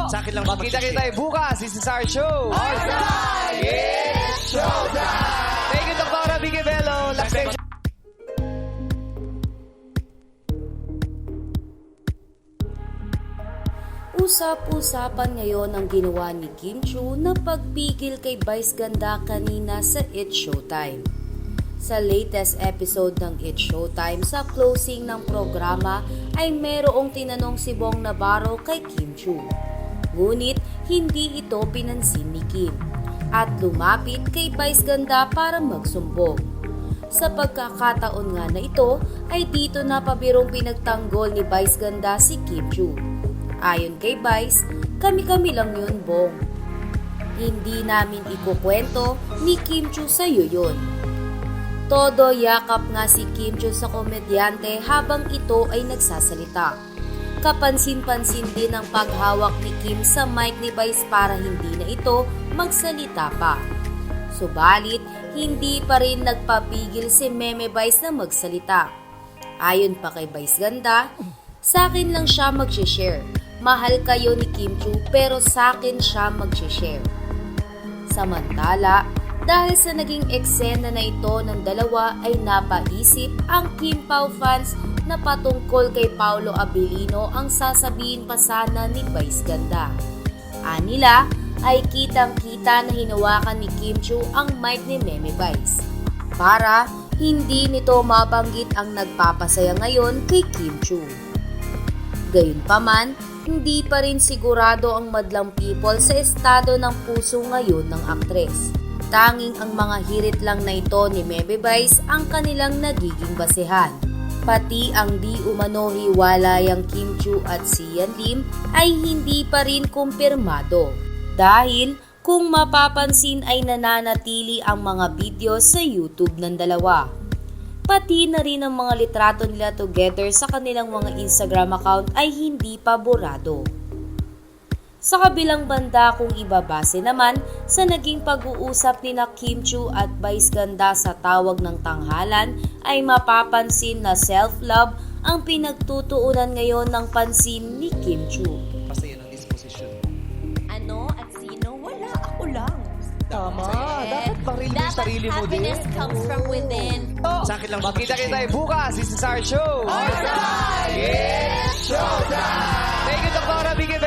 Sa akin lang Magkita-kita tayo bukas, si Cesar Show. Alright! It's showtime! Thank you, Dr. Vicky Bello. Last day. Usap-usapan ngayon ang ginawa ni Kim Chiu na pagpigil kay Vice Ganda kanina sa It's Showtime. Sa latest episode ng It's Showtime, sa closing ng programa ay merong tinanong si Bong Navarro kay Kim Chiu. Ngunit hindi ito pinansin ni Kim at lumapit kay Vice Ganda para magsumbong. Sa pagkakataon nga na ito ay dito na pabirong pinagtanggol ni Vice Ganda si Kim Chiu. Ayon kay Vice, kami-kami lang yun, Bong. Hindi namin ikukwento ni Kim Chiu sa'yo yun. Todo yakap nga si Kim Chiu sa komedyante habang ito ay nagsasalita. Kapansin-pansin din ang paghawak ni Kim sa mic ni Vice para hindi na ito magsalita pa. Subalit, hindi pa rin nagpapigil si Meme Vice na magsalita. Ayon pa kay Vice Ganda, sa akin lang siya mag-share. Mahal kayo ni Kim Chiu pero sa akin siya mag-share. Samantala, dahil sa naging eksena na ito ng dalawa ay napaisip ang Kim Pao fans na patungkol kay Paolo Abilino ang sasabihin pa sana ni Vice Ganda. Anila ay kitang-kita na hinawakan ni Kim Chiu ang mic ni Meme Vice para hindi nito mabanggit ang nagpapasaya ngayon kay Kim Chiu. Gayunpaman, hindi pa rin sigurado ang madlang people sa estado ng puso ngayon ng aktres. Tanging ang mga hirit lang na ito ni Meme Vice ang kanilang nagiging basehan. Pati ang di umano hiwalayang Kim Chiu at Sian Lim ay hindi pa rin kumpirmado. Dahil kung mapapansin ay nananatili ang mga video sa YouTube ng dalawa. Pati na rin ang mga litrato nila together sa kanilang mga Instagram account ay hindi pa borado. Sa kabilang banda kung ibabase naman sa naging pag-uusap ni Kim Chiu at Vice Ganda sa tawag ng tanghalan ay mapapansin na self-love ang pinagtutuunan ngayon ng pansin ni Kim Chiu. Basta yan ang disposition. Ano at sino? Wala, ako lang. Tama. Eh, Dapat baril mo yung sarili mo din. happiness comes from within. Sa akin lang magkita-kita tayo bukas, si Cesar Show. Alright! It's showtime! Thank you, Dr. Vicky Bello.